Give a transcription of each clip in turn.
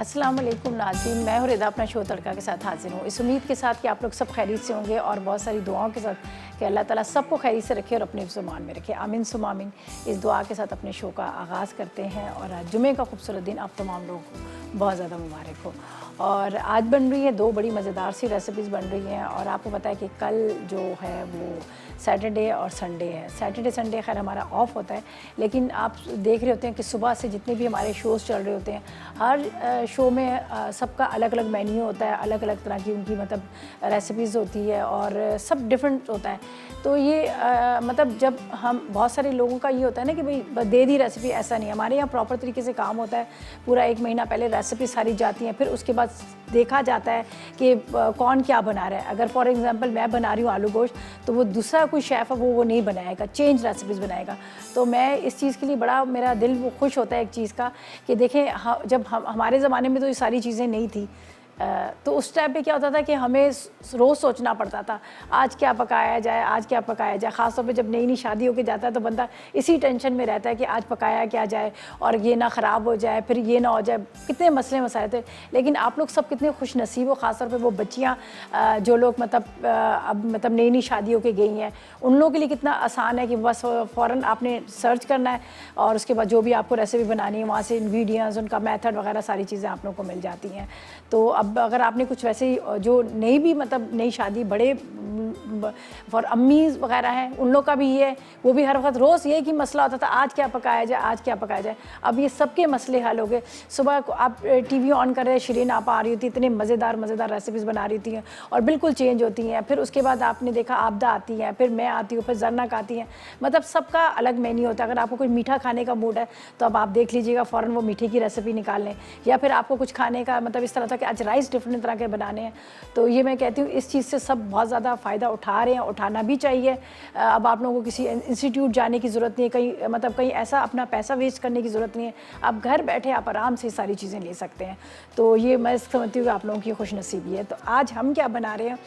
अस्सलाम वालेकुम नाज़रीन, मैं हूँ रिदा अपना शो तड़का के साथ हाजिर हूँ। इस उम्मीद के साथ कि आप लोग सब खैरियत से होंगे और बहुत सारी दुआओं के साथ कि अल्लाह ताला सबको खैरियत से रखे और अपने ज़ुबान में रखे। आमीन सुम आमीन। इस दुआ के साथ अपने शो का आगाज़ करते हैं और आज जुमे का खूबसूरत दिन आप तमाम लोगों को बहुत ज़्यादा मुबारक हो। और आज बन रही है दो बड़ी मज़ेदार सी रेसिपीज़ बन रही हैं और आपको पता है कि कल जो है वो सैटरडे और संडे है। सैटरडे संडे खैर हमारा ऑफ होता है, लेकिन आप देख रहे होते हैं कि सुबह से जितने भी हमारे शोज़ चल रहे होते हैं, हर शो में सबका अलग अलग मेन्यू होता है, अलग अलग तरह की उनकी मतलब रेसिपीज़ होती है और सब डिफरेंट होता है। तो ये मतलब जब हम बहुत सारे लोगों का ये होता है ना कि भाई दे दी रेसिपी, ऐसा नहीं। हमारे यहाँ प्रॉपर तरीके से काम होता है। पूरा 1 महीना पहले रेसिपी सारी जाती हैं, फिर उसके बाद देखा जाता है कि कौन क्या बना रहा है। अगर फॉर एग्जांपल मैं बना रही हूँ आलू गोश्त, तो वो दूसरा कोई शेफ़ है वो नहीं बनाएगा, चेंज रेसिपीज़ बनाएगा। तो मैं इस चीज़ के लिए बड़ा मेरा दिल वो खुश होता है एक चीज़ का कि देखें जब हमारे ज़माने में तो ये सारी चीज़ें नहीं थी। तो उस टाइम पे क्या होता था कि हमें रोज़ सोचना पड़ता था आज क्या पकाया जाए, आज क्या पकाया जाए। ख़ास तौर पे जब नई नई शादी होके जाता है तो बंदा इसी टेंशन में रहता है कि आज पकाया क्या जाए और ये ना ख़राब हो जाए, फिर ये ना हो जाए। कितने मसले मसाइल थे, लेकिन आप लोग सब कितने खुश नसीब हो। ख़ास तौर पे वो बच्चियाँ जो लोग मतलब अब मतलब नई नई शादी होके गई हैं, उन लोगों के लिए कितना आसान है कि बस फ़ौरन आपने सर्च करना है और उसके बाद जो भी आपको रेसिपी बनानी है वहाँ से इंग्रेडिएंट्स, उनका मेथड वगैरह सारी चीज़ें आप लोग को मिल जाती हैं। तो अब अगर आपने कुछ वैसे ही जो नई भी मतलब नई शादी बड़े फॉर अम्मीज़ वगैरह हैं, उन लोग का भी ये है, वो भी हर वक्त रोज़ ये कि मसला होता था आज क्या पकाया जाए, आज क्या पकाया जाए। अब ये सबके मसले हल हो गए। सुबह को आप टीवी ऑन कर रहे, शिरीन आपा आ रही होती, इतने मज़ेदार मज़ेदार रेसिपीज़ बना रही थी और बिल्कुल चेंज होती हैं। फिर उसके बाद आपने देखा आबदा आती हैं, फिर मैं आती हूँ, फिर जरनक आती हैं। मतलब सबका अलग मेन्यू होता है। अगर आपको कोई मीठा खाने का मूड है तो अब आप देख लीजिएगा, फ़ौरन वो मीठे की रेसिपी निकाल लें। या फिर आपको कुछ खाने का मतलब इस तरह था कि आज राइस डिफरेंट तरह के बनाने हैं। तो ये मैं कहती हूँ इस चीज़ से सब बहुत ज़्यादा फ़ायदा उठा रहे हैं, उठाना भी चाहिए। अब आप लोगों को किसी इंस्टीट्यूट जाने की ज़रूरत नहीं है, कहीं मतलब कहीं ऐसा अपना पैसा वेस्ट करने की ज़रूरत नहीं है। आप घर बैठे आप आराम से सारी चीज़ें ले सकते हैं। तो ये मैं समझती हूँ कि आप लोगों की खुशनसीबी है। तो आज हम क्या बना रहे हैं,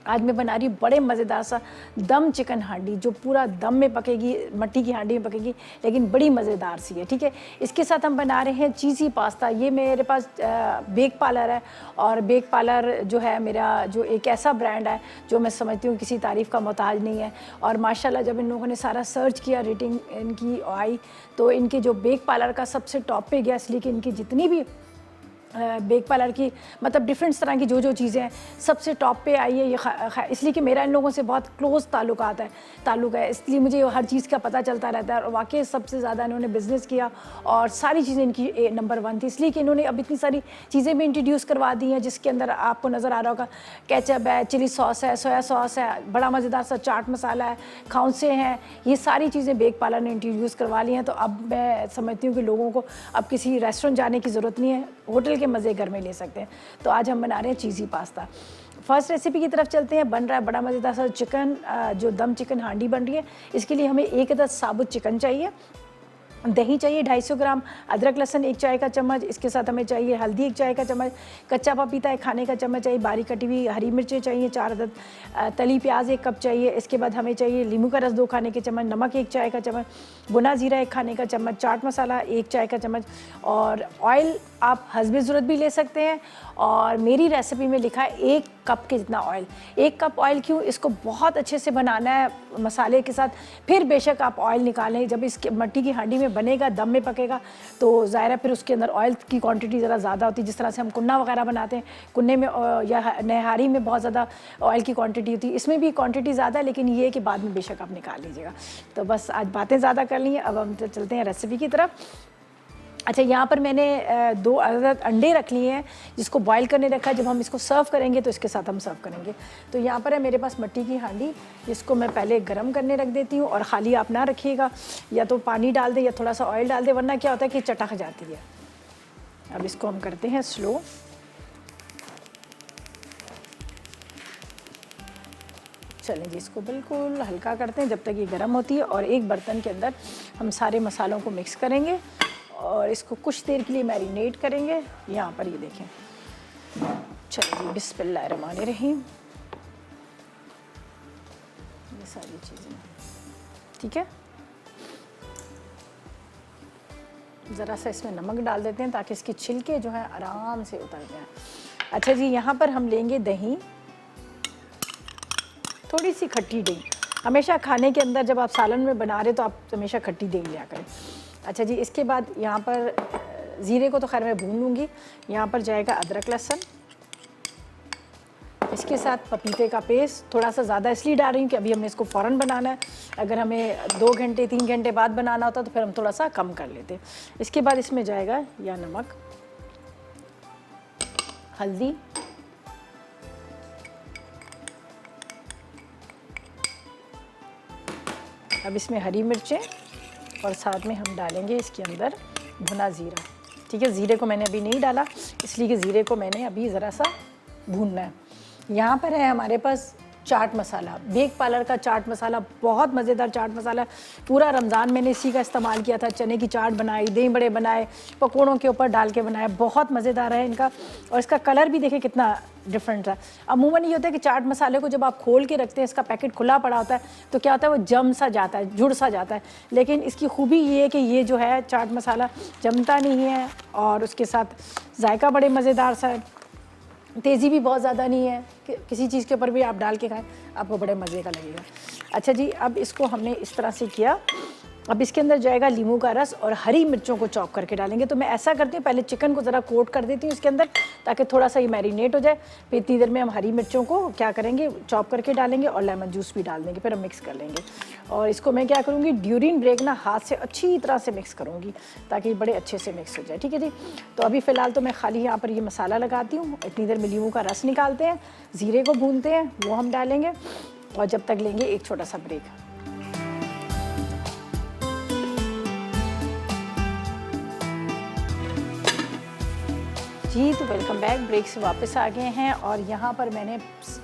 आज मैं बना रही हूँ बड़े मज़ेदार सा दम चिकन हांडी, जो पूरा दम में पकेगी, मट्टी की हांडी में पकेगी, लेकिन बड़ी मज़ेदार सी है। ठीक है, इसके साथ हम बना रहे हैं चीज़ी पास्ता। ये मेरे पास बेक पार्लर है और बेक पार्लर जो है मेरा जो एक ऐसा ब्रांड है जो मैं समझती हूँ किसी तारीफ़ का मोहताज नहीं है। और माशाल्लाह जब इन लोगों ने सारा सर्च किया, रेटिंग इनकी आई, तो इनके जो बेक पार्लर का सबसे टॉप पे गया, इसलिए कि इनकी जितनी भी बेक पार्लर की मतलब डिफरेंट तरह की जो चीज़ें हैं सबसे टॉप पे आई है। ये इसलिए कि मेरा इन लोगों से बहुत क्लोज़ ताल्लुक़ है, इसलिए मुझे हर चीज़ का पता चलता रहता है। और वाकई सबसे ज़्यादा इन्होंने बिज़नेस किया और सारी चीज़ें इनकी नंबर 1 थी, इसलिए कि इन्होंने अब इतनी सारी चीज़ें भी इंट्रोड्यूस करवा दी हैं, जिसके अंदर आपको नज़र आ रहा होगा केचप है, चिली सॉस है, सोया सॉस है, बड़ा मज़ेदार सा चाट मसाला है, खौंसे हैं। ये सारी चीज़ें बेक पार्लर ने इंट्रोड्यूस करवा ली हैं। तो अब मैं समझती हूँ कि लोगों को अब किसी रेस्टोरेंट जाने की ज़रूरत नहीं है, होटल मज़े घर में ले सकते हैं। तो आज हम बना रहे हैं चीज़ी पास्ता। फर्स्ट रेसिपी की तरफ चलते हैं। बन रहा है बड़ा मज़ेदार सा चिकन, जो दम चिकन हांडी बन रही है। इसके लिए हमें 1 अदद साबुत चिकन चाहिए, दही चाहिए 250 ग्राम, अदरक लहसुन 1 चाय का चम्मच, इसके साथ हमें चाहिए हल्दी 1 चाय का चम्मच, कच्चा पपीता 1 खाने का चम्मच चाहिए, बारीक कटी हुई हरी मिर्चें चाहिए 4 अदद, तली प्याज 1 कप चाहिए। इसके बाद हमें चाहिए नींबू का रस 2 खाने के चम्मच, नमक 1 चाय का चम्मच, भुना जीरा 1 खाने का चम्मच, चाट मसाला 1 चाय का चम्मच और ऑयल आप हस्बे ज़रूरत भी ले सकते हैं। और मेरी रेसिपी में लिखा है 1 कप के जितना ऑयल। 1 कप ऑयल क्यों, इसको बहुत अच्छे से बनाना है मसाले के साथ, फिर बेशक आप ऑयल निकालें। जब इसके मट्टी की हांडी में बनेगा, दम में पकेगा, तो ज़ाहिर है फिर उसके अंदर ऑयल की क्वांटिटी ज़रा ज़्यादा होती है। जिस तरह से हम कुन्ना वगैरह बनाते हैं, कुन्ने में या नहारी में बहुत ज़्यादा ऑयल की क्वांटिटी होती है, इसमें भी क्वांटिटी ज़्यादा है, लेकिन ये कि बाद में बेशक आप निकाल लीजिएगा। तो बस आज बातें ज़्यादा कर ली हैं, अब हम चलते हैं रेसिपी की तरफ। अच्छा, यहाँ पर मैंने 2 अदद अंडे रख लिए हैं, जिसको बॉईल करने रखा है। जब हम इसको सर्व करेंगे तो इसके साथ हम सर्व करेंगे। तो यहाँ पर है मेरे पास मट्टी की हांडी, जिसको मैं पहले गरम करने रख देती हूँ। और ख़ाली आप ना रखिएगा, या तो पानी डाल दें या थोड़ा सा ऑयल डाल दें, वरना क्या होता है कि चटक जाती है। अब इसको हम करते हैं स्लो। चलें जी, इसको बिल्कुल हल्का करते हैं जब तक ये गर्म होती है। और एक बर्तन के अंदर हम सारे मसालों को मिक्स करेंगे और इसको कुछ देर के लिए मैरिनेट करेंगे। यहाँ पर ये देखें। चलिए जी, बिस्मिल्लाहिर्रहमानिर्रहीम। ये सारी चीज़ें ठीक है। ज़रा सा इसमें नमक डाल देते हैं ताकि इसके छिलके जो हैं आराम से उतर जाएँ। अच्छा जी, यहाँ पर हम लेंगे दही, थोड़ी सी खट्टी दही। हमेशा खाने के अंदर जब आप सालन में बना रहे तो आप हमेशा खट्टी दही लिया करें। अच्छा जी, इसके बाद यहाँ पर ज़ीरे को तो खैर मैं भून लूँगी। यहाँ पर जाएगा अदरक लहसुन, इसके साथ पपीते का पेस्ट। थोड़ा सा ज़्यादा इसलिए डाल रही हूँ कि अभी हमें इसको फ़ौरन बनाना है। अगर हमें 2 घंटे 3 घंटे बाद बनाना होता तो फिर हम थोड़ा सा कम कर लेते। इसके बाद इसमें जाएगा या नमक, हल्दी, अब इसमें हरी मिर्चें और साथ में हम डालेंगे इसके अंदर भुना ज़ीरा। ठीक है, ज़ीरे को मैंने अभी नहीं डाला इसलिए कि ज़ीरे को मैंने अभी ज़रा सा भूनना है। यहाँ पर है हमारे पास चाट मसाला, बेक पार्लर का चाट मसाला, बहुत मज़ेदार चाट मसाला। पूरा रमज़ान मैंने इसी का इस्तेमाल किया था। चने की चाट बनाई, दही बड़े बनाए, पकौड़ों के ऊपर डाल के बनाया, बहुत मज़ेदार है इनका। और इसका कलर भी देखें कितना डिफरेंट है। अमूमन ये होता है कि चाट मसाले को जब आप खोल के रखते हैं, इसका पैकेट खुला पड़ा होता है तो क्या होता है, वो जम सा जाता है, जुड़ सा जाता है। लेकिन इसकी खूबी ये है कि ये जो है चाट मसाला जमता नहीं है और उसके साथ जायका बड़े मज़ेदार सा है, तेज़ी भी बहुत ज़्यादा नहीं है कि किसी चीज़ के ऊपर भी आप डाल के खाएं आपको बड़े मज़े का लगेगा। अच्छा जी, अब इसको हमने इस तरह से किया। अब इसके अंदर जाएगा नींबू का रस और हरी मिर्चों को चॉप करके डालेंगे। तो मैं ऐसा करती हूँ, पहले चिकन को ज़रा कोट कर देती हूँ इसके अंदर ताकि थोड़ा सा ये मैरिनेट हो जाए। फिर इतनी देर में हम हरी मिर्चों को क्या करेंगे, चॉप करके डालेंगे और लेमन जूस भी डाल देंगे। फिर हम मिक्स कर लेंगे और इसको मैं क्या करूँगी, ड्यूरिंग ब्रेक ना हाथ से अच्छी तरह से मिक्स करूँगी ताकि बड़े अच्छे से मिक्स हो जाए। ठीक है जी, तो अभी फ़िलहाल तो मैं खाली यहाँ पर ये मसाला लगाती हूँ। इतनी देर में नींबू का रस निकालते हैं, ज़ीरे को भूनते हैं, वो हम डालेंगे और जब तक लेंगे एक छोटा सा ब्रेक। जी, तो वेलकम बैक। ब्रेक से वापस आ गए हैं और यहाँ पर मैंने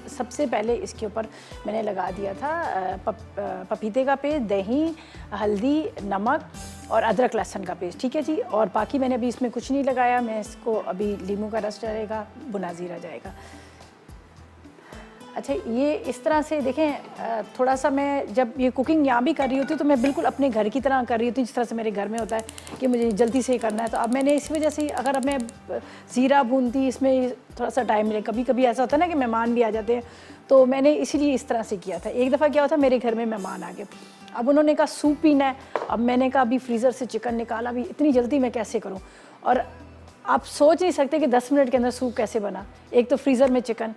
सबसे पहले इसके ऊपर मैंने लगा दिया था पपीते का पेस्ट, दही, हल्दी, नमक और अदरक लहसुन का पेस्ट। ठीक है जी, और बाकी मैंने अभी इसमें कुछ नहीं लगाया। मैं इसको अभी नींबू का रस डालेगा, भुना ज़ीरा जाएगा। अच्छा, ये इस तरह से देखें, थोड़ा सा मैं जब ये कुकिंग यहाँ भी कर रही होती हूँ तो मैं बिल्कुल अपने घर की तरह कर रही होती हूँ, जिस तरह से मेरे घर में होता है कि मुझे जल्दी से ही करना है। तो अब मैंने इस वजह से, अगर अब मैं ज़ीरा भूनती इसमें थोड़ा सा टाइम मिले, कभी कभी ऐसा होता है ना कि मेहमान भी आ जाते हैं, तो मैंने इसीलिए इस तरह से किया था। एक दफ़ा क्या होता, मेरे घर में मेहमान आ गए, अब उन्होंने कहा सूप पीना है। अब मैंने कहा अभी फ्रीज़र से चिकन निकाला, अभी इतनी जल्दी मैं कैसे करूँ। और आप सोच नहीं सकते कि 10 मिनट के अंदर सूप कैसे बना। एक तो फ्रीज़र में चिकन,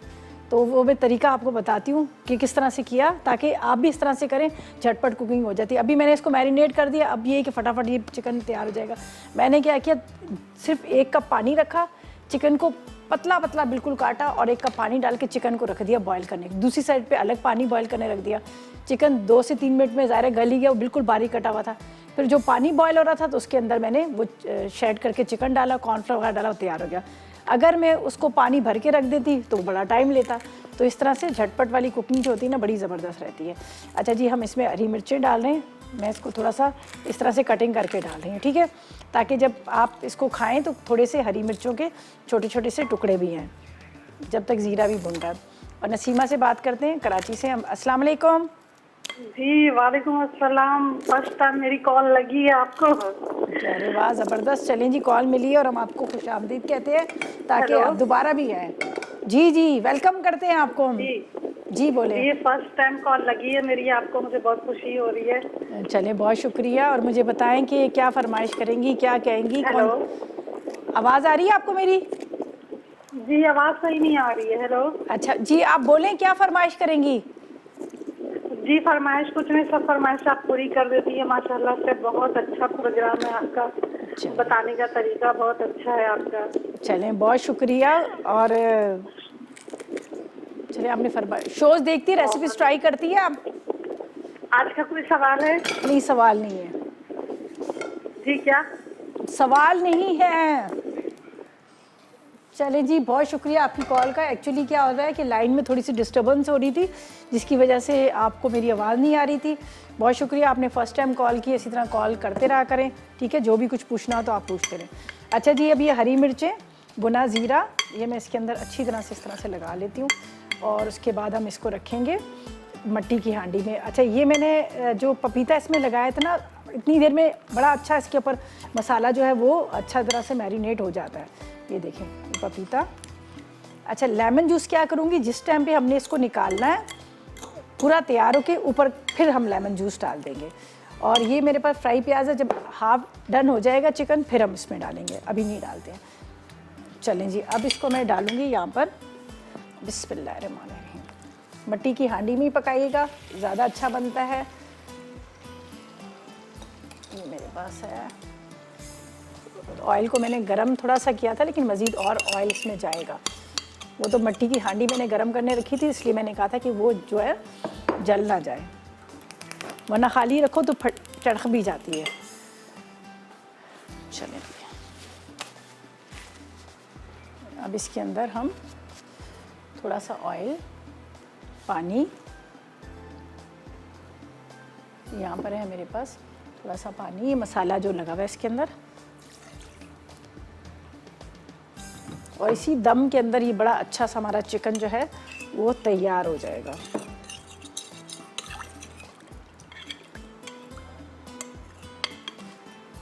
तो वो मैं तरीका आपको बताती हूँ कि किस तरह से किया ताकि आप भी इस तरह से करें, झटपट कुकिंग हो जाती है। अभी मैंने इसको मैरिनेट कर दिया, अब ये कि फटाफट ये चिकन तैयार हो जाएगा। मैंने क्या किया, सिर्फ 1 कप पानी रखा, चिकन को पतला पतला बिल्कुल काटा और 1 कप पानी डाल के चिकन को रख दिया बॉईल करने। दूसरी साइड पे अलग पानी बॉईल करने रख दिया। चिकन 2 से 3 मिनट में ज़ाहिर गल ही गया, वो बिल्कुल बारीक कटा हुआ था। फिर जो पानी बॉईल हो रहा था तो उसके अंदर मैंने वो शेड करके चिकन डाला, कॉर्नफ्लोर डाला, वो तैयार हो गया। अगर मैं उसको पानी भर के रख देती तो बड़ा टाइम लेता। तो इस तरह से झटपट वाली कुकिंग जो होती है ना, बड़ी ज़बरदस्त रहती है। अच्छा जी, हम इसमें हरी मिर्चें डाल रहे हैं। मैं इसको थोड़ा सा इस तरह से कटिंग करके डाल रही हूँ, ठीक है, ताकि जब आप इसको खाएं तो थोड़े से हरी मिर्चों के छोटे छोटे से टुकड़े भी हैं, जब तक ज़ीरा भी भुन रहा है। और नसीमा से बात करते हैं, कराची से। हम अस्सलाम वालेकुम। जी वालेकुम अस्सलाम। फर्स्ट टाइम मेरी कॉल लगी है आपको। अरे वाह, ज़बरदस्त। चलें जी, कॉल मिली है और हम आपको खुशामदीद कहते हैं ताकि आप दोबारा भी आएँ। जी जी, वेलकम करते हैं आपको हम। जी बोले। ये फर्स्ट टाइम कॉल लगी है मेरी आपको, मुझे बहुत खुशी हो रही है। चले, बहुत शुक्रिया। और मुझे बताएं कि क्या फरमाइश करेंगी, क्या कहेंगी? हेलो, आवाज़ आ रही है आपको मेरी? जी आवाज़ सही नहीं आ रही है। हेलो। अच्छा जी, आप बोलें, क्या फरमाइश करेंगी? जी फरमाइश कुछ नहीं, सब फरमाइश आप पूरी कर देती है माशाल्लाह से। बहुत अच्छा प्रोग्राम है आपका, बताने का तरीका बहुत अच्छा है आपका। चलें, बहुत शुक्रिया। और चलिए, आपने फरमाइश, शोज देखती है, रेसिपीज ट्राई करती है आप? आज का कोई सवाल है? नहीं, सवाल नहीं है जी। क्या सवाल नहीं है? चले जी, बहुत शुक्रिया आपकी कॉल का। एक्चुअली क्या हो रहा है कि लाइन में थोड़ी सी डिस्टर्बेंस हो रही थी, जिसकी वजह से आपको मेरी आवाज़ नहीं आ रही थी। बहुत शुक्रिया, आपने फ़र्स्ट टाइम कॉल की। इसी तरह कॉल करते रहा करें, ठीक है, जो भी कुछ पूछना हो तो आप पूछते रहें। अच्छा जी, अब ये हरी मिर्चें, भुना ज़ीरा, ये मैं इसके अंदर अच्छी तरह से इस तरह से लगा लेती हूँ और उसके बाद हम इसको रखेंगे मट्टी की हांडी में। अच्छा, ये मैंने जो पपीता इसमें लगाया था ना, इतनी देर में बड़ा अच्छा इसके ऊपर मसाला जो है वो अच्छा तरह से मैरिनेट हो जाता है। ये देखें ये पपीता। अच्छा, लेमन जूस क्या करूँगी, जिस टाइम पे हमने इसको निकालना है पूरा तैयार होके ऊपर फिर हम लेमन जूस डाल देंगे। और ये मेरे पास फ्राई प्याज है, जब हाफ डन हो जाएगा चिकन फिर हम इसमें डालेंगे, अभी नहीं डालते हैं। चलें जी, अब इसको मैं डालूँगी यहाँ पर। बिस्मिल्लाहिर्रहमानिर्रहीम। मिट्टी की हांडी में ही पकाइएगा, ज़्यादा अच्छा बनता है। ये मेरे पास है। ऑयल को मैंने गरम थोड़ा सा किया था, लेकिन मज़ीद और ऑयल इसमें जाएगा। वो तो मिट्टी की हांडी मैंने गरम करने रखी थी, इसलिए मैंने कहा था कि वो जो है जल ना जाए, वरना खाली रखो तो चढ़क भी जाती है। चलें, अब इसके अंदर हम थोड़ा सा ऑयल, पानी, यहाँ पर है मेरे पास थोड़ा सा पानी, ये मसाला जो लगा हुआ है इसके अंदर, और इसी दम के अंदर ये बड़ा अच्छा सा हमारा चिकन जो है वो तैयार हो जाएगा।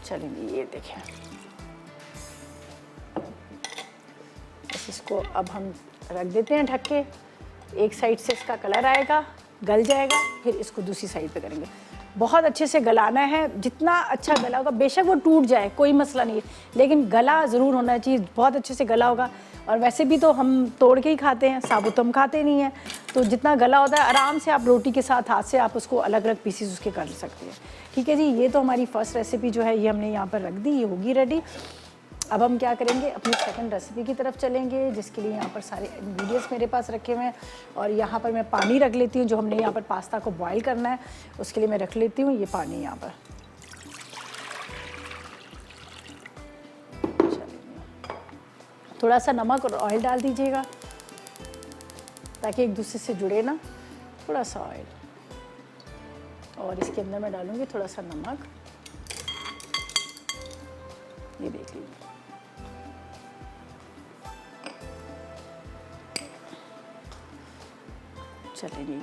चलिए ये देखें, बस इसको अब हम रख देते हैं ढक के। एक साइड से इसका कलर आएगा, गल जाएगा, फिर इसको दूसरी साइड पे करेंगे। बहुत अच्छे से गलाना है, जितना अच्छा गला होगा, बेशक वो टूट जाए कोई मसला नहीं है, लेकिन गला ज़रूर होना चाहिए, बहुत अच्छे से गला होगा। और वैसे भी तो हम तोड़ के ही खाते हैं, साबुत हम खाते नहीं हैं, तो जितना गला होता है आराम से आप रोटी के साथ हाथ से आप उसको अलग अलग पीसीस उसके कर सकते हैं। ठीक है जी, ये तो हमारी फर्स्ट रेसिपी जो है ये हमने यहाँ पर रख दी, ये होगी रेडी। अब हम क्या करेंगे, अपनी सेकंड रेसिपी की तरफ चलेंगे, जिसके लिए यहाँ पर सारे इंग्रेडिएंट्स मेरे पास रखे हुए हैं। और यहाँ पर मैं पानी रख लेती हूँ, जो हमने यहाँ पर पास्ता को बॉईल करना है उसके लिए मैं रख लेती हूँ ये पानी यहाँ पर। थोड़ा सा नमक और ऑयल डाल दीजिएगा ताकि एक दूसरे से जुड़े ना, थोड़ा सा ऑयल, और इसके अंदर मैं डालूँगी थोड़ा सा नमक, ये देख लीजिए। चलिए,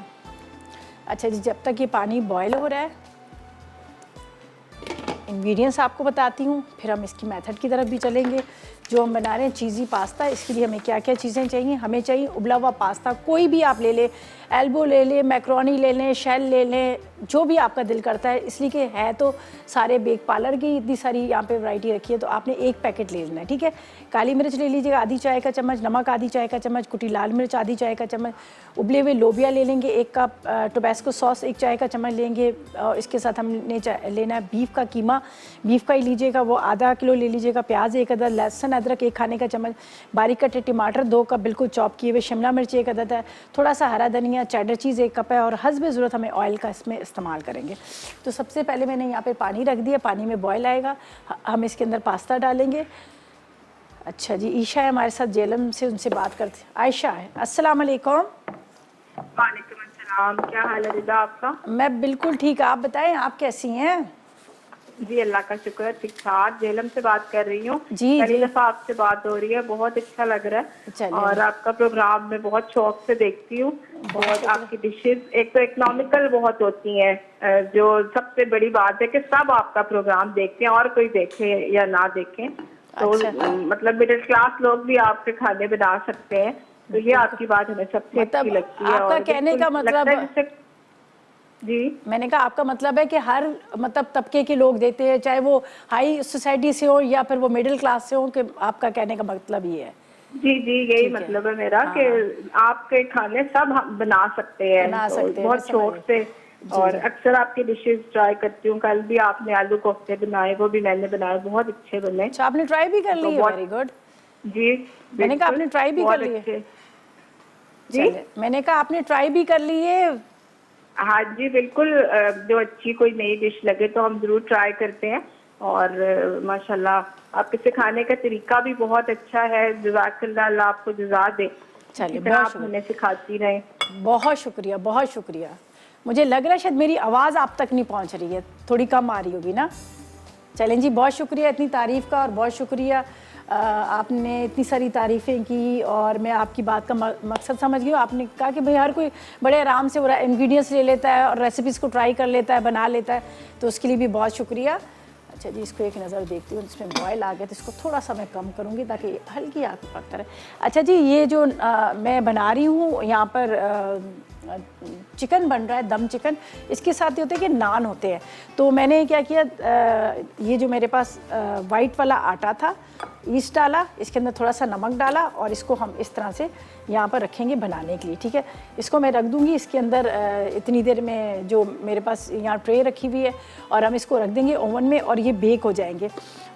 अच्छा जी, जब तक ये पानी बॉयल हो रहा है इंग्रेडिएंट्स आपको बताती हूँ, फिर हम इसकी मेथड की तरफ भी चलेंगे। जो हम बना रहे हैं चीज़ी पास्ता, इसके लिए हमें क्या क्या चीज़ें चाहिए। हमें चाहिए उबला हुआ पास्ता, कोई भी आप ले लें, एल्बो ले लें, मैक्रोनी ले लें, शेल ले लें, जो भी आपका दिल करता है। इसलिए कि है तो सारे बेक पार्लर की इतनी सारी यहाँ पे वैरायटी रखी है, तो आपने एक पैकेट ले लेना है। ठीक है, काली मिर्च ले लीजिएगा आधी चाय का चम्मच, नमक आधी चाय का चम्मच, कुटी लाल मिर्च आधी चाय का चम्मच, उबले हुए लोबिया ले लेंगे 1 कप, टोबैस्को सॉस 1 चाय का चम्मच लेंगे। और इसके साथ हमने लेना है बीफ का कीमा, बीफ का ही लीजिएगा, वो आधा किलो ले लीजिएगा। प्याज 1 अदद, लहसुन अदरक 1 खाने का चम्मच, बारीक कटे टमाटर 2 कप बिल्कुल चॉप किए हुए, शिमला मिर्च 1 अदद है, थोड़ा सा हरा धनिया, चेडर चीज़ 1 कप है, और हस्बे ज़रूरत हमें ऑयल का इसमें इस्तेमाल करेंगे। तो सबसे पहले मैंने यहाँ पे पानी रख दिया, पानी में बॉयल आएगा, हम इसके अंदर पास्ता डालेंगे। अच्छा जी, ईशा है हमारे साथ जेलम से, उनसे बात करते हैं। आयशा है, अस्सलाम वालेकुम। वालेकुम अस्सलाम, क्या हाल है रिदा आपका? मैं बिल्कुल ठीक, आप बताएं आप कैसी हैं? जी अल्लाह का शुक्र है, ठीक ठाक। जेलम से बात कर रही हूँ, जी पहली जी, दफा आपसे बात हो रही है, बहुत अच्छा लग रहा है। चलिए। और आपका प्रोग्राम मैं बहुत शौक से देखती हूँ। बहुत आपकी डिशेस एक तो इकोनॉमिकल बहुत होती हैं, जो सबसे बड़ी बात है कि सब आपका प्रोग्राम देखते हैं, और कोई देखे या ना देखे तो अच्छा। मतलब मिडिल क्लास लोग भी आपके खाने बना सकते हैं। तो ये आपकी बात हमें सबसे मतलब अच्छी लगती है। आपका और कहने का बिल्कुल लगता है मतलब, जैसे, जी मैंने कहा आपका मतलब है कि हर मतलब तबके के लोग देते हैं, चाहे वो हाई सोसाइटी से हो या फिर वो मिडिल क्लास से हो, कि आपका कहने का मतलब ये है। जी जी, यही ठीक है। मतलब है मेरा हाँ, कि आपके खाने सब हम बना सकते हैं, बना तो सकते हैं, बहुत मैं समझ शौक गई। से। और अक्सर आपकी डिशेस ट्राई करती हूँ। कल भी आपने आलू कोफ्ते बनाए, वो भी मैंने बनाए, बहुत अच्छे बने। अच्छा, आपने ट्राई भी कर तो ली है, बहुत- वेरी गुड। जी मैंने कहा बिल्कुल, आपने ट्राई भी कर बहुत ली है। अच्छे। जी चले, मैंने कहा आपने ट्राई भी कर ली है। हाँ जी बिल्कुल, जो अच्छी कोई नई डिश लगे तो हम जरूर ट्राई करते हैं। और माशाल्लाह आपके सिखाने का तरीका भी बहुत अच्छा है। जज़ाकल्लाह, अल्लाह आपको जज़ा दे। चलिए, इस तरह बहुत आप हमें सिखाती रहें। बहुत शुक्रिया, बहुत शुक्रिया। मुझे लग रहा है शायद मेरी आवाज़ आप तक नहीं पहुंच रही है, थोड़ी कम आ रही होगी ना। चलें जी, बहुत शुक्रिया इतनी तारीफ़ का, और बहुत शुक्रिया आपने इतनी सारी तारीफ़ें की, और मैं आपकी बात का मकसद समझ गई हूँ। आपने कहा कि भाई हर कोई बड़े आराम से वो इंग्रेडिएंट्स ले लेता है और रेसिपीज़ को ट्राई कर लेता है, बना लेता है, तो उसके लिए भी बहुत शुक्रिया। अच्छा जी, इसको एक नज़र देखती हूँ, इसमें बॉयल आ गया तो इसको थोड़ा सा मैं कम करूँगी ताकि हल्की आग पर पकता रहे। अच्छा जी, ये जो मैं बना रही हूँ यहाँ पर चिकन बन रहा है, दम चिकन। इसके साथ ये होता है कि नान होते हैं, तो मैंने क्या किया, ये जो मेरे पास वाइट वाला आटा था, ईस्ट डाला, इसके अंदर थोड़ा सा नमक डाला, और इसको हम इस तरह से यहाँ पर रखेंगे बनाने के लिए, ठीक है। इसको मैं रख दूँगी इसके अंदर इतनी देर में, जो मेरे पास यहाँ ट्रे रखी हुई है, और हम इसको रख देंगे ओवन में, और ये बेक हो जाएंगे।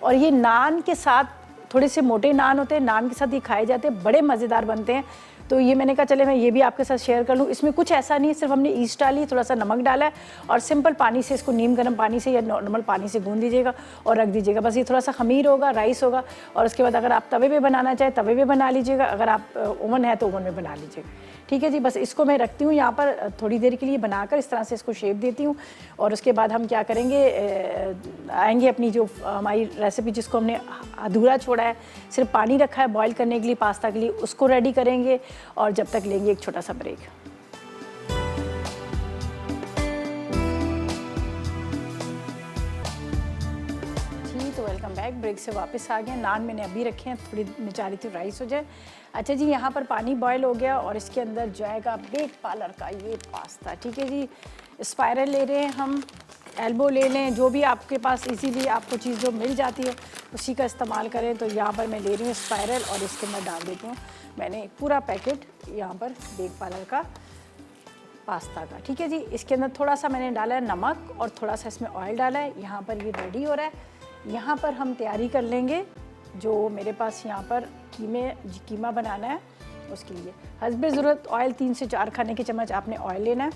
और ये नान के साथ, थोड़े से मोटे नान होते हैं, नान के साथ ये खाए जाते हैं, बड़े मज़ेदार बनते हैं। तो ये मैंने कहा चले मैं ये भी आपके साथ शेयर कर लूँ। इसमें कुछ ऐसा नहीं है, सिर्फ हमने ईस्ट डाली, थोड़ा सा नमक डाला है, और सिंपल पानी से इसको नीम गर्म पानी से या नॉर्मल पानी से गूंद दीजिएगा और रख दीजिएगा। बस ये थोड़ा सा खमीर होगा, राइस होगा, और उसके बाद अगर आप तवे पे बनाना चाहें तवे पे बना लीजिएगा, अगर आप ओवन है तो ओवन में बना लीजिएगा, ठीक है जी। बस इसको मैं रखती हूँ यहाँ पर थोड़ी देर के लिए बनाकर, इस तरह से इसको शेप देती हूँ, और उसके बाद हम क्या करेंगे, आएंगे अपनी जो हमारी रेसिपी जिसको हमने अधूरा छोड़ा है, सिर्फ पानी रखा है बॉईल करने के लिए, पास्ता के लिए, उसको रेडी करेंगे, और जब तक लेंगे एक छोटा सा ब्रेक। जी, तो वेलकम बैक, ब्रेक से वापस आ गए। नान मैंने अभी रखे हैं, थोड़ी मैं चाह रही थी राइस हो जाए। अच्छा जी, यहाँ पर पानी बॉयल हो गया, और इसके अंदर जाएगा बेक पार्लर का ये पास्ता, ठीक है जी। स्पाइरल ले रहे हैं हम, एल्बो ले लें, जो भी आपके पास इजीली आपको चीज़ जो मिल जाती है उसी का इस्तेमाल करें। तो यहाँ पर मैं ले रही हूँ स्पाइरल, और इसके अंदर डाल देती हूँ मैंने एक पूरा पैकेट यहाँ पर बेक पार्लर का पास्ता का, ठीक है जी। इसके अंदर थोड़ा सा मैंने डाला है नमक, और थोड़ा सा इसमें ऑयल डाला है। यहाँ पर ये रेडी हो रहा है। यहाँ पर हम तैयारी कर लेंगे, जो मेरे पास यहाँ पर कीमा बनाना है, उसके लिए हस्बे ज़रूरत ऑयल 3 से 4 खाने के चम्मच आपने ऑयल लेना है।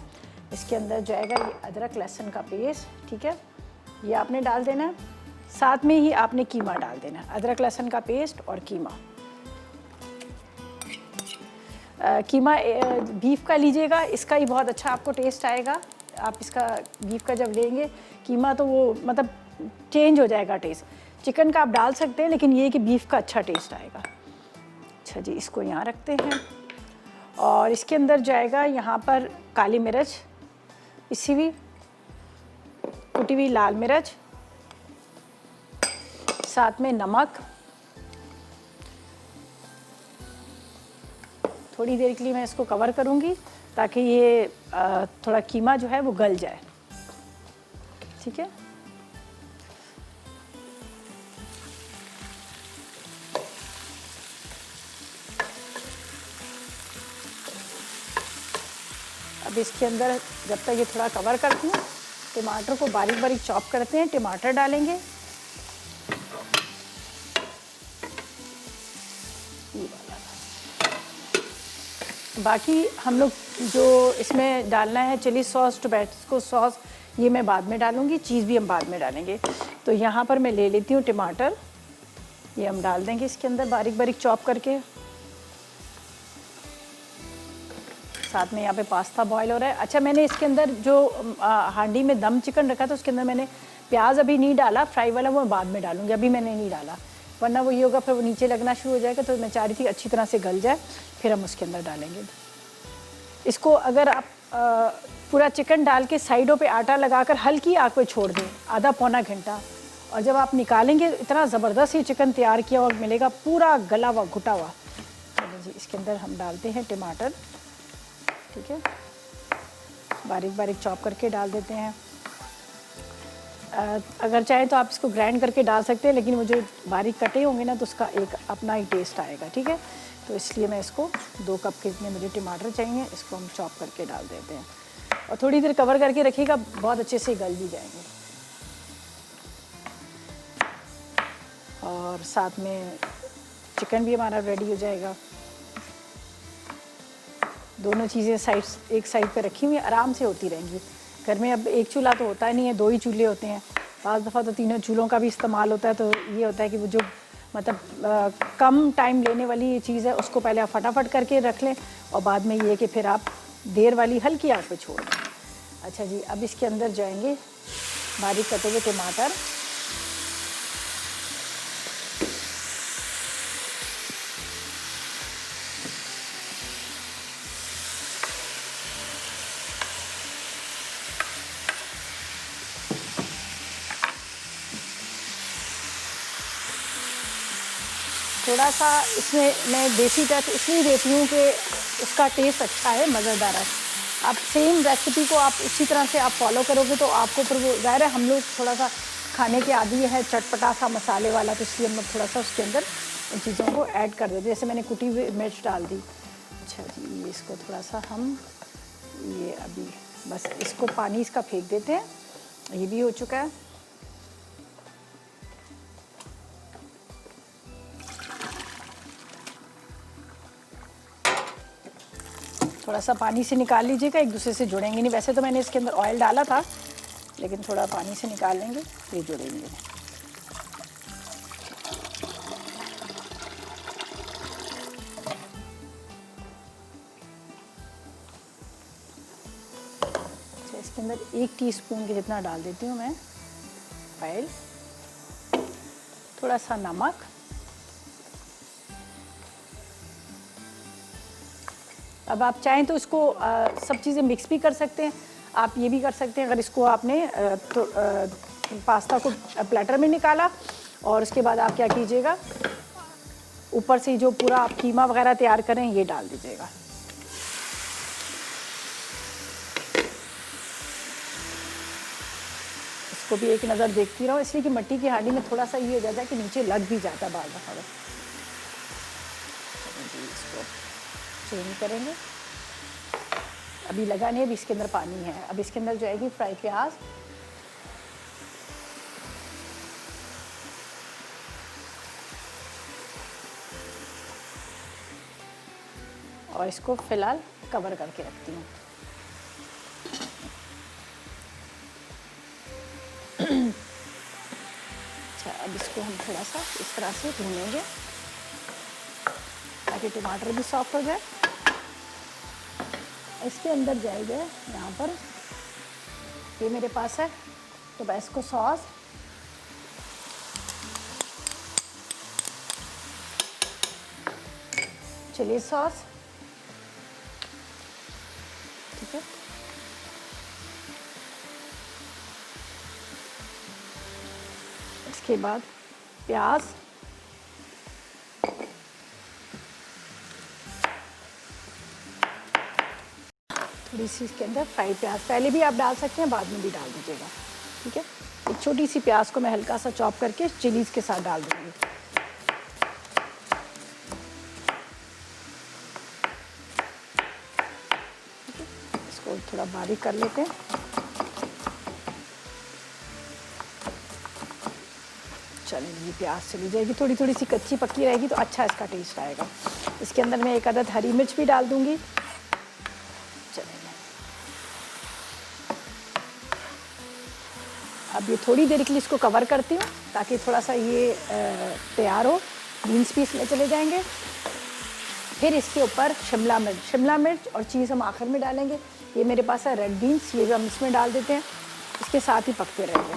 इसके अंदर जाएगा ये अदरक लहसुन का पेस्ट, ठीक है, ये आपने डाल देना है। साथ में ही आपने कीमा डाल देना है, अदरक लहसुन का पेस्ट और कीमा। कीमा बीफ का लीजिएगा, इसका ही बहुत अच्छा आपको टेस्ट आएगा। आप इसका बीफ का जब लेंगे कीमा, तो वो मतलब चेंज हो जाएगा टेस्ट। चिकन का आप डाल सकते हैं, लेकिन ये कि बीफ का अच्छा टेस्ट आएगा। अच्छा जी, इसको यहाँ रखते हैं, और इसके अंदर जाएगा यहाँ पर काली मिर्च, इसी भी कुटी हुई लाल मिर्च, साथ में नमक। थोड़ी देर के लिए मैं इसको कवर करूँगी ताकि ये थोड़ा कीमा जो है वो गल जाए, ठीक है। अब इसके अंदर जब तक ये थोड़ा कवर करती हूँ, टमाटर को बारीक बारीक चॉप करते हैं, टमाटर डालेंगे। बाकी हम लोग जो इसमें डालना है चिली सॉस, टोमेटो सॉस, ये मैं बाद में डालूँगी, चीज़ भी हम बाद में डालेंगे। तो यहाँ पर मैं ले लेती हूँ टमाटर, ये हम डाल देंगे इसके अंदर बारीक बारीक चॉप करके। साथ में यहाँ पे पास्ता बॉईल हो रहा है। अच्छा, मैंने इसके अंदर जो हांडी में दम चिकन रखा था उसके अंदर मैंने प्याज अभी नहीं डाला, फ्राई वाला वो बाद में डालूंगी, अभी मैंने नहीं डाला, वरना वो ये होगा फिर वो नीचे लगना शुरू हो जाएगा। तो मैं चाह रही थी अच्छी तरह से गल जाए, फिर हम उसके अंदर डालेंगे इसको। अगर आप पूरा चिकन डाल के साइडों पे आटा लगाकर हल्की आग पे छोड़ दें आधा पौना घंटा, और जब आप निकालेंगे इतना ज़बरदस्त ये चिकन तैयार किया हुआ मिलेगा, पूरा गला हुआ घुटा हुआ। चलिए जी, इसके अंदर हम डालते हैं टमाटर, ठीक है, बारीक बारीक चॉप करके डाल देते हैं। अगर चाहें तो आप इसको ग्राइंड करके डाल सकते हैं, लेकिन वो जो बारीक कटे होंगे ना तो उसका एक अपना ही टेस्ट आएगा, ठीक है। तो इसलिए मैं इसको 2 कप के इतने मुझे टमाटर चाहिए, इसको हम चॉप करके डाल देते हैं, और थोड़ी देर कवर करके रखिएगा, बहुत अच्छे से गल भी जाएंगे। और साथ में चिकन भी हमारा रेडी हो जाएगा। दोनों चीज़ें एक साइड पे रखी हुई आराम से होती रहेंगी। घर में अब एक चूल्हा तो होता नहीं है, 2 ही चूल्हे होते हैं, पांच दफ़ा तो 3 चूल्हों का भी इस्तेमाल होता है। तो ये होता है कि वो जो मतलब कम टाइम लेने वाली ये चीज़ है उसको पहले आप फटाफट करके रख लें, और बाद में ये कि फिर आप देर वाली हल्की आग पे छोड़ दें। अच्छा जी, अब इसके अंदर जाएंगे बारीक कटे हुए टमाटर, थोड़ा सा इसमें मैं देसी टच इसलिए देती हूँ कि उसका टेस्ट अच्छा है, मज़ेदार है। आप सेम रेसिपी को आप उसी तरह से आप फॉलो करोगे तो आपको फिर वो ज़ाहिर है, हम लोग थोड़ा सा खाने के आदी है चटपटा सा मसाले वाला, तो इसलिए हम लोग थोड़ा सा उसके अंदर इन चीज़ों को ऐड कर देते। जैसे मैंने कुटी हुई मिर्च डाल दी। अच्छा जी, ये इसको थोड़ा सा हम ये अभी बस इसको पानी इसका फेंक देते हैं। ये भी हो चुका है। थोड़ा सा पानी से निकाल लीजिएगा, एक दूसरे से जुड़ेंगे नहीं। वैसे तो मैंने इसके अंदर ऑयल डाला था, लेकिन थोड़ा पानी से निकाल लेंगे, ये जुड़ेंगे नहीं। अच्छा, इसके अंदर 1 टीस्पून के जितना डाल देती हूँ मैं ऑयल, थोड़ा सा नमक, अब आप चाहें तो इसको सब चीज़ें मिक्स भी कर सकते हैं। आप ये भी कर सकते हैं, अगर इसको आपने पास्ता को प्लेटर में निकाला और उसके बाद आप क्या कीजिएगा, ऊपर से जो पूरा आप कीमा वगैरह तैयार करें ये डाल दीजिएगा। इसको भी एक नज़र देखती रहो, इसलिए कि मिट्टी की हांडी में थोड़ा सा ये हो जाता है कि नीचे लग भी जाता है बार बार। इसको चेंज करेंगे, अभी लगा नहीं, अभी इसके अंदर पानी है। अब इसके अंदर जाएगी फ्राई प्याज, और इसको फिलहाल कवर करके रखती हूँ। अच्छा, अब इसको हम थोड़ा सा इस तरह से भूनेंगे ताकि टमाटर भी सॉफ्ट हो जाए। इसके अंदर जाएगा यहाँ पर, ये मेरे पास है टोबैस्को सॉस, चिली सॉस, ठीक है। इसके बाद प्याज, थोड़ी सी इसके अंदर फ्राई प्याज, पहले भी आप डाल सकते हैं, बाद में भी डाल दीजिएगा, ठीक है। एक छोटी सी प्याज को मैं हल्का सा चॉप करके चिलीज़ के साथ डाल दूँगी। इसको थोड़ा बारीक कर लेते हैं। चलिए, ये प्याज चली जाएगी, थोड़ी थोड़ी सी कच्ची पक्की रहेगी तो अच्छा इसका टेस्ट आएगा। इसके अंदर मैं एक अदद हरी मिर्च भी डाल दूँगी। अब ये थोड़ी देर के लिए इसको कवर करती हूँ ताकि थोड़ा सा ये तैयार हो। बीन्स भी इसमें चले जाएंगे। फिर इसके ऊपर शिमला मिर्च और चीज़ हम आखिर में डालेंगे। ये मेरे पास है रेड बीन्स, ये भी हम इसमें डाल देते हैं, इसके साथ ही पकते रहेंगे,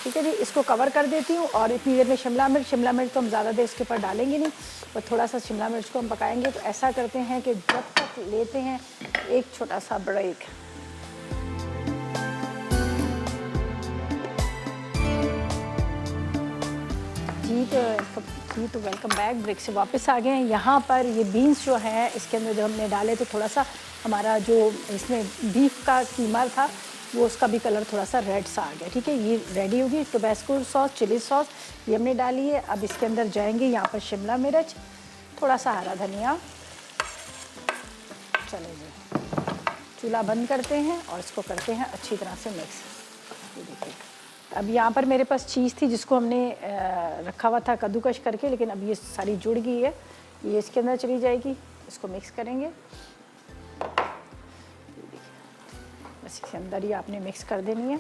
ठीक है जी। इसको कवर कर देती हूँ और इतनी देर में शिमला मिर्च तो हम ज़्यादा देर इसके ऊपर डालेंगे नहीं, और थोड़ा सा शिमला मिर्च को हम पकाएंगे। तो ऐसा करते हैं कि जब तक लेते हैं एक छोटा सा ब्रेक। जी तो वेलकम बैक, ब्रेक से वापस आ गए हैं। यहाँ पर ये बीन्स जो हैं इसके अंदर जब हमने डाले तो थोड़ा सा हमारा जो इसमें बीफ का कीमा था वो उसका भी कलर थोड़ा सा रेड सा आ गया, ठीक है। ये रेडी होगी। टोबैस्को सॉस, चिली सॉस ये हमने डाली है। अब इसके अंदर जाएंगे यहाँ पर शिमला मिर्च, थोड़ा सा हरा धनिया। चले जी, चूल्हा बंद करते हैं और इसको करते हैं अच्छी तरह से मिक्स। ये देखिए, अब यहाँ पर मेरे पास चीज़ थी जिसको हमने रखा हुआ था कद्दूकश करके, लेकिन अब ये सारी जुड़ गई है, ये इसके अंदर चली जाएगी। इसको मिक्स करेंगे, बस इसके अंदर ही आपने मिक्स कर देनी है।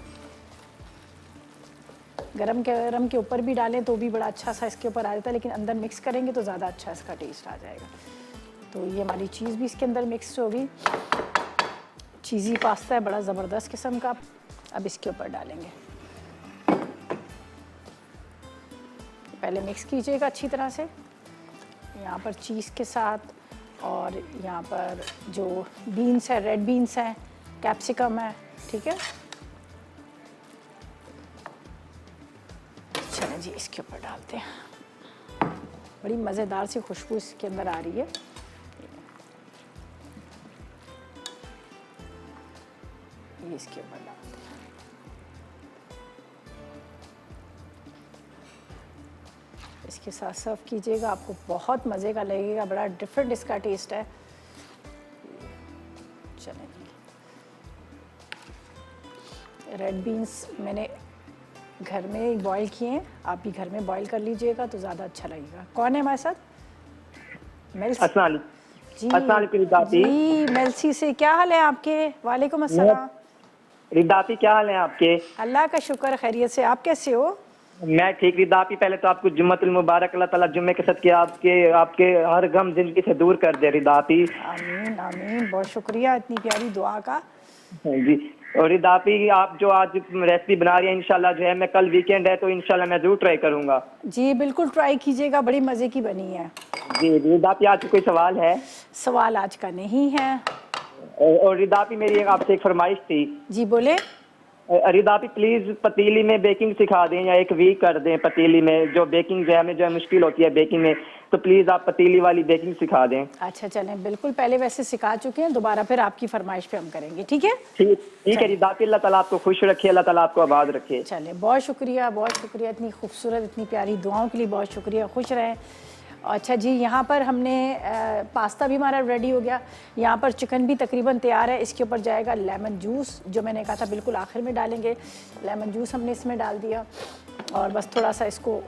गरम के ऊपर भी डालें तो भी बड़ा अच्छा सा इसके ऊपर आ जाता है, लेकिन अंदर मिक्स करेंगे तो ज़्यादा अच्छा इसका टेस्ट आ जाएगा। तो ये हमारी चीज़ भी इसके अंदर मिक्स होगी। चीज़ी पास्ता है, बड़ा ज़बरदस्त किस्म का। अब इसके ऊपर डालेंगे, पहले मिक्स कीजिएगा अच्छी तरह से यहाँ पर चीज़ के साथ, और यहाँ पर जो बीन्स है, रेड बीन्स हैं, कैप्सिकम है, ठीक है। चलिए जी, इसके ऊपर डालते हैं। बड़ी मज़ेदार सी खुशबू इसके अंदर आ रही है। ये इसके ऊपर डालते हैं। इसके साथ सर्व कीजिएगा, आपको बहुत मज़े का लगेगा, बड़ा डिफरेंट इसका टेस्ट है। चलें, रेड बीन्स मैंने घर में बॉईल किए हैं, आप भी घर में बॉईल कर लीजिएगा तो ज़्यादा अच्छा लगेगा। कौन है हमारे साथ? अस्सलाम जी वालेकुम। मेलसी से, क्या हाल है आपके? वालेकुम अस्सलाम। रिदापी, क्या हाल है आपके? अल्लाह का शुक्र, खैरियत से। आप कैसे हो? मैं ठीक। रिदापी, पहले तो आपको जुम्मतुल मुबारक। अल्लाह ताला जुम्मे के सदके आपके आपके हर गम जिंदगी से दूर कर दे रिदापी। आमीन आमीन, बहुत शुक्रिया इतनी प्यारी दुआ का। जी। और रिदापी, आप जो आज रेसिपी बना रही हैं, इंशाल्लाह जो है मैं कल वीकेंड है तो इंशाल्लाह मैं जरूर ट्राई करूंगा। जी बिल्कुल ट्राई कीजिएगा, बड़ी मज़े की बनी है। जी रिदापी, आज कोई सवाल है? सवाल आज का नहीं है। और रिदापी, मेरी आपसे एक फरमाइश थी। जी बोले। रिदापी, प्लीज पतीली में बेकिंग सिखा दें या एक वीक कर दें। पतीली में जो बेकिंग जो है हमें जो है मुश्किल होती है बेकिंग में, तो प्लीज आप पतीली वाली बेकिंग सिखा दें। अच्छा चलें, बिल्कुल, पहले वैसे सिखा चुके हैं, दोबारा फिर आपकी फरमाइश पे हम करेंगे, ठीक है? ठीक है रिदापी, अल्लाह ताला आपको खुश रखे, अल्लाह ताला आपको आबाद रखे। चलें, बहुत शुक्रिया, बहुत शुक्रिया, इतनी खूबसूरत इतनी प्यारी दुआओं के लिए बहुत शुक्रिया, खुश रहें। अच्छा जी, यहाँ पर हमने पास्ता भी हमारा रेडी हो गया। यहाँ पर चिकन भी तकरीबन तैयार है। इसके ऊपर जाएगा लेमन जूस, जो मैंने कहा था बिल्कुल आखिर में डालेंगे। लेमन जूस हमने इसमें डाल दिया और बस थोड़ा सा इसको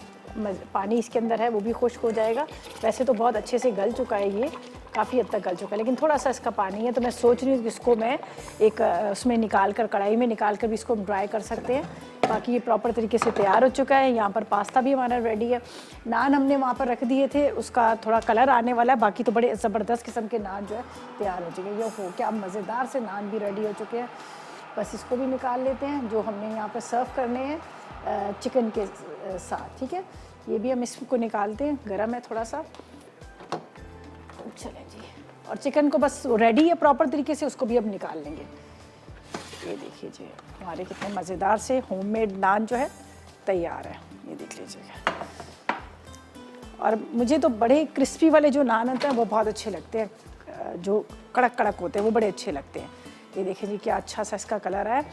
पानी इसके अंदर है वो भी खुश्क हो जाएगा। वैसे तो बहुत अच्छे से गल चुका है, ये काफ़ी हद तक गल चुका है, लेकिन थोड़ा सा इसका पानी है, तो मैं सोच रही हूँ कि इसको मैं एक उसमें निकाल कर, कढ़ाई में निकाल कर भी इसको ड्राई कर सकते हैं। बाकी ये प्रॉपर तरीके से तैयार हो चुका है। यहाँ पर पास्ता भी हमारा रेडी है। नान हमने वहाँ पर रख दिए थे, उसका थोड़ा कलर आने वाला है, बाकी तो बड़े ज़बरदस्त किस्म के नान जो है तैयार हो चुके हैं। ये हो क्या मज़ेदार से नान भी रेडी हो चुके हैं। बस इसको भी निकाल लेते हैं, जो हमने यहाँ पर सर्व करने हैं चिकन के साथ, ठीक है? ये भी हम इसको निकालते हैं, गरम है थोड़ा सा। चलें जी, और चिकन को बस रेडी है प्रॉपर तरीके से, उसको भी अब निकाल लेंगे। ये देखिए जी, हमारे कितने मज़ेदार से होममेड नान जो है तैयार है, ये देख लीजिएगा। और मुझे तो बड़े क्रिस्पी वाले जो नान होते हैं वो बहुत अच्छे लगते हैं, जो कड़क कड़क होते हैं वो बड़े अच्छे लगते हैं। ये देखिए जी, क्या अच्छा सा इसका कलर है।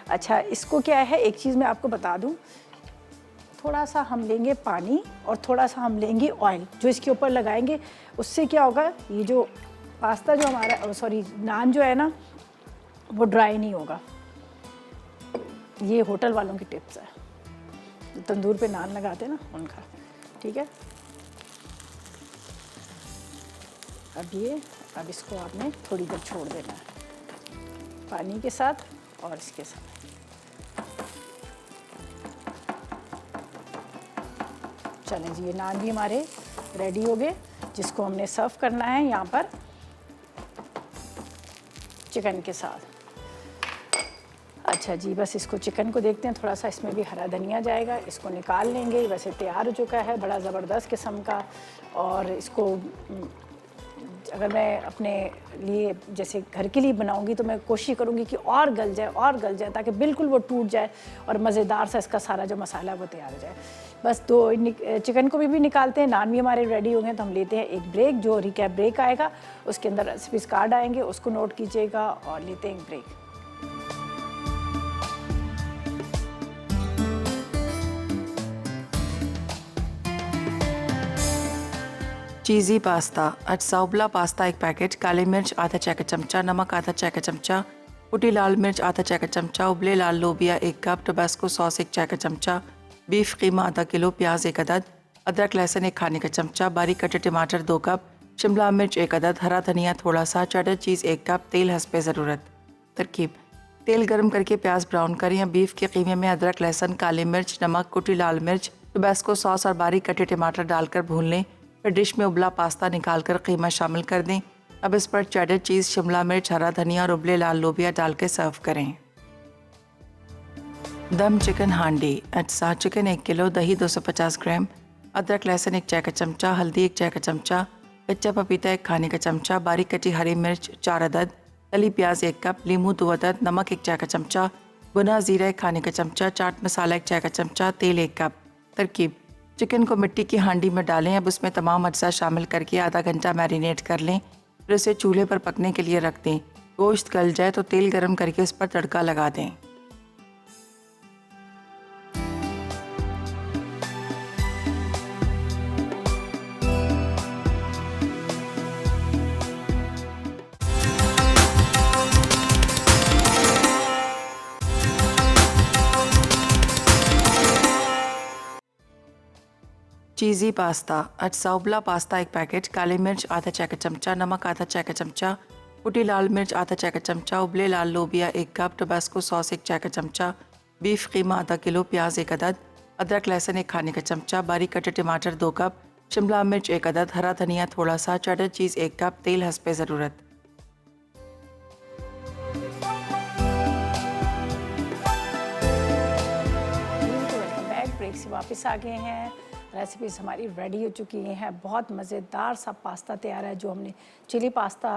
अच्छा, इसको क्या है, एक चीज़ मैं आपको बता दूँ, थोड़ा सा हम लेंगे पानी और थोड़ा सा हम लेंगे ऑयल, जो इसके ऊपर लगाएंगे। उससे क्या होगा, ये जो पास्ता जो हमारा नान जो है ना, वो ड्राई नहीं होगा। ये होटल वालों की टिप्स है, जो तंदूर पे नान लगाते हैं ना, उनका, ठीक है? अब इसको आपने थोड़ी देर छोड़ देना है पानी के साथ और इसके साथ। चलें जी, ये नान भी हमारे रेडी हो गए, जिसको हमने सर्व करना है यहाँ पर चिकन के साथ। अच्छा जी, बस इसको चिकन को देखते हैं, थोड़ा सा इसमें भी हरा धनिया जाएगा, इसको निकाल लेंगे। वैसे तैयार हो चुका है, बड़ा ज़बरदस्त किस्म का। और इसको अगर मैं अपने लिए जैसे घर के लिए बनाऊंगी तो मैं कोशिश करूंगी कि और गल जाए ताकि बिल्कुल वो टूट जाए और मज़ेदार सा इसका सारा जो मसाला है वो तैयार हो जाए। बस तो चिकन को भी निकालते हैं, नान भी हमारे रेडी हो गए, तो हम लेते हैं एक ब्रेक। जो रिकैप ब्रेक आएगा उसके अंदर रेसिपीज़ कार्ड आएंगे, उसको नोट कीजिएगा और लेते हैं एक ब्रेक। चीज़ी पास्ता। अजसाउबला पास्ता 1 पैकेट, काली मिर्च आधा चाय का चमचा, नमक आधा चाय का चमचा, कुटी लाल मिर्च आधा चाय का चमचा, उबले लाल लोबिया 1 कप, टोबैस्को सॉस 1 चाय का चमचा, बीफ कीमा आधा किलो, प्याज 1 अदद, अदरक लहसुन 1 खाने का चमचा, बारीक कटे टमाटर 2 कप, शिमला मिर्च 1 अदद, हरा धनिया थोड़ा सा, चेडर चीज़ 1 कप, तेल हस्बे ज़रूरत। तरकीब: तेल गर्म करके प्याज ब्राउन करें या बीफ के कीमे में अदरक लहसुन, काली मिर्च, नमक, कुटी लाल मिर्च, टोबैस्को सॉस और बारीक कटे टमाटर डालकर भून लें। फिर डिश में उबला पास्ता निकालकर कीमा शामिल कर दें। अब इस पर चेडर चीज़, शिमला मिर्च, हरा धनिया और उबले लाल लोबिया डाल के सर्व करें। दम चिकन हांडी। अज्जा: चिकन 1 किलो, दही 250 ग्राम, अदरक लहसुन 1 चाय का चमचा, हल्दी 1 चाय का चमचा, कच्चा पपीता 1 खाने का चमचा, बारीक कटी हरी मिर्च 4 अदद, तली प्याज 1 कप, लीमू 2 अदद, नमक 1 चाय का चमचा, भुना जीरा 1 खाने का चमचा, चाट मसाला 1 चाय का चमचा, तेल 1 कप। तरकीब: चिकन को मिट्टी की हांडी में डालें। अब उसमें तमाम अज्जा शामिल करके आधा घंटा मैरिनेट कर लें, फिर इसे चूल्हे पर पकने के लिए रख दें। गोश्त गल जाए तो तेल गरम करके उस पर तड़का लगा दें। चीज़ी पास्ता अटसाउबला पास्ता 1 पैकेट, काली मिर्च आधा चाय चमचा, नमक आधा चाय चमचा, कुटी लाल मिर्च आधा चाय चमचा, उबले लाल लोबिया 1 कप, टबास्को सॉस 1 चाय चमचा, बीफ कीमा आधा किलो, प्याज 1 अदद, अदरक लहसुन 1 खाने का चमचा, बारीक कटे टमाटर 2 कप, शिमला मिर्च 1 अदद, हरा धनिया थोड़ा सा, चेडर चीज़ 1 कप, तेल हस्बे ज़रूरत। Welcome back. ब्रेक से वापस आ गए हैं। रेसिपीज़ हमारी रेडी हो चुकी हैं। बहुत मज़ेदार सा पास्ता तैयार है जो हमने चिली पास्ता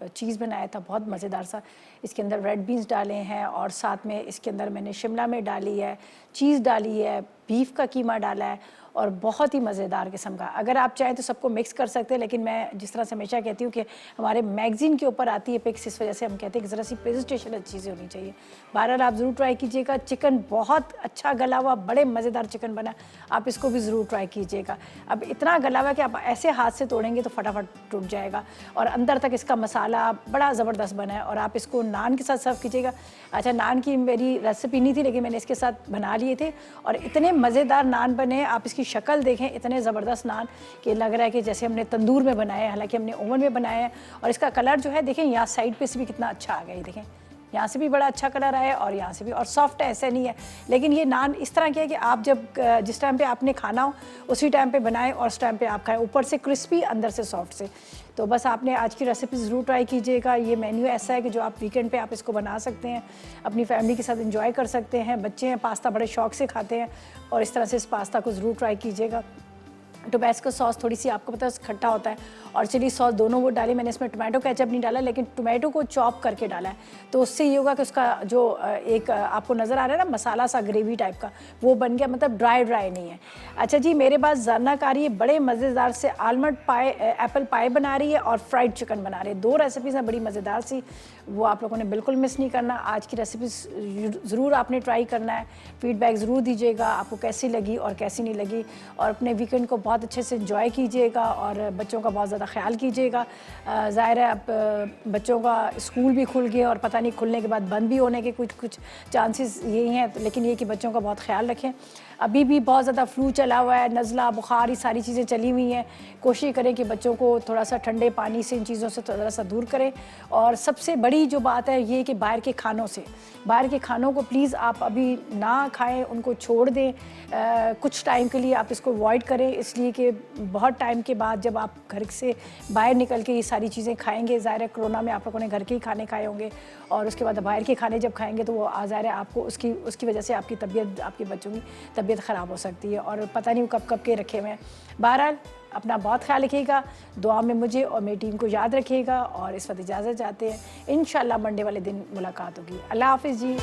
चीज़ बनाया था, बहुत मज़ेदार सा। इसके अंदर रेड बीन्स डाले हैं और साथ में इसके अंदर मैंने शिमला मिर्च डाली है, चीज़ डाली है, बीफ का कीमा डाला है और बहुत ही मज़ेदार किस्म का। अगर आप चाहें तो सबको मिक्स कर सकते हैं, लेकिन मैं जिस तरह से हमेशा कहती हूँ कि हमारे मैगज़ीन के ऊपर आती है पिक्स, इस वजह से हम कहते हैं कि ज़रा सी प्रेजेंटेशन अच्छी सी होनी चाहिए। बहरहाल आप ज़रूर ट्राई कीजिएगा। चिकन बहुत अच्छा गला हुआ, बड़े मज़ेदार चिकन बना, आप इसको भी ज़रूर ट्राई कीजिएगा। अब इतना गला हुआ कि आप ऐसे हाथ से तोड़ेंगे तो फटाफट टूट जाएगा और अंदर तक इसका मसाला बड़ा ज़बरदस्त बना है और आप इसको नान के साथ सर्व कीजिएगा। अच्छा, नान की मेरी रेसिपी नहीं थी लेकिन मैंने इसके साथ बना लिए थे और इतने मज़ेदार नान बने। आप इसकी शक्ल देखें, इतने ज़बरदस्त नान कि लग रहा है कि जैसे हमने तंदूर में बनाए हैं, हालांकि हमने ओवन में बनाया है। और इसका कलर जो है देखें, यहाँ साइड पे से भी कितना अच्छा आ गया, ये देखें यहाँ से भी बड़ा अच्छा कलर आया और यहाँ से भी, और सॉफ्ट है, ऐसे नहीं है। लेकिन ये नान इस तरह की है कि आप जब जिस टाइम पे आपने खाना हो उसी टाइम पे बनाएं और उस टाइम पे आप खाएं, ऊपर से क्रिस्पी अंदर से सॉफ्ट से। तो बस आपने आज की रेसिपी ज़रूर ट्राई कीजिएगा। ये मेन्यू ऐसा है कि जो आप वीकेंड पे आप इसको बना सकते हैं, अपनी फैमिली के साथ एंजॉय कर सकते हैं। बच्चे हैं, पास्ता बड़े शौक से खाते हैं और इस तरह से इस पास्ता को ज़रूर ट्राई कीजिएगा। टोबैस्को सॉस थोड़ी सी आपको पता है खट्टा होता है और चिली सॉस दोनों वो डाली। मैंने इसमें टोमेटो केचप नहीं डाला लेकिन टोमेटो को चॉप करके डाला है, तो उससे ये होगा कि उसका जो एक आपको नज़र आ रहा है ना मसाला सा ग्रेवी टाइप का, वो बन गया, मतलब ड्राई नहीं है। अच्छा जी, मेरे पास जरना कारी बड़े मज़ेदार से आलमंड पाए, एप्पल पाए बना रही है और फ्राइड चिकन बना रही है। 2 रेसिपीज़ हैं बड़ी मज़ेदार सी, वो आप लोगों ने बिल्कुल मिस नहीं करना। आज की रेसिपी ज़रूर आपने ट्राई करना है, फीडबैक ज़रूर दीजिएगा आपको कैसी लगी और कैसी नहीं लगी। और अपने वीकेंड को बहुत अच्छे से एंजॉय कीजिएगा और बच्चों का बहुत ज़्यादा ख्याल कीजिएगा। ज़ाहिर है अब बच्चों का स्कूल भी खुल गया और पता नहीं खुलने के बाद बंद भी होने के कुछ चांसेस यही हैं, लेकिन ये कि बच्चों का बहुत ख्याल रखें। अभी भी बहुत ज़्यादा फ्लू चला हुआ है, नज़ला, बुखार, ये सारी चीज़ें चली हुई हैं। कोशिश करें कि बच्चों को थोड़ा सा ठंडे पानी से, इन चीज़ों से थोड़ा सा दूर करें। और सबसे बड़ी जो बात है ये कि बाहर के खानों को प्लीज़ आप अभी ना खाएं, उनको छोड़ दें। कुछ टाइम के लिए आप इसको अवॉइड करें, इसलिए कि बहुत टाइम के बाद जब आप घर से बाहर निकल के ये सारी चीज़ें खाएंगे, ज़ाहिर है कोरोना में आप लोगों ने घर के ही खाने खाए होंगे और उसके बाद बाहर के खाने जब खाएंगे तो वो ज़ाहिर है आपको उसकी वजह से आपकी तबीयत, आपके बच्चों की तबीयत ख़राब हो सकती है और पता नहीं वो कब के रखे हुए हैं। बहरहाल अपना बहुत ख्याल रखिएगा, दुआ में मुझे और मेरी टीम को याद रखिएगा और इस वक्त इजाज़त चाहते हैं। इंशाल्लाह मंडे वाले दिन मुलाकात होगी। अल्लाह हाफिज़ जी।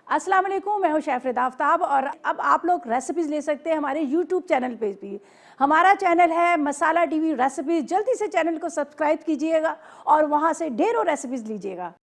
अस्सलाम वालेकुम, मैं हूं शेफ रिदा आफ्ताब और अब आप लोग रेसिपीज़ ले सकते हैं हमारे यूट्यूब चैनल पे भी। हमारा चैनल है मसाला टीवी रेसिपीज़। जल्दी से चैनल को सब्सक्राइब कीजिएगा और वहां से ढेरों रेसिपीज़ लीजिएगा।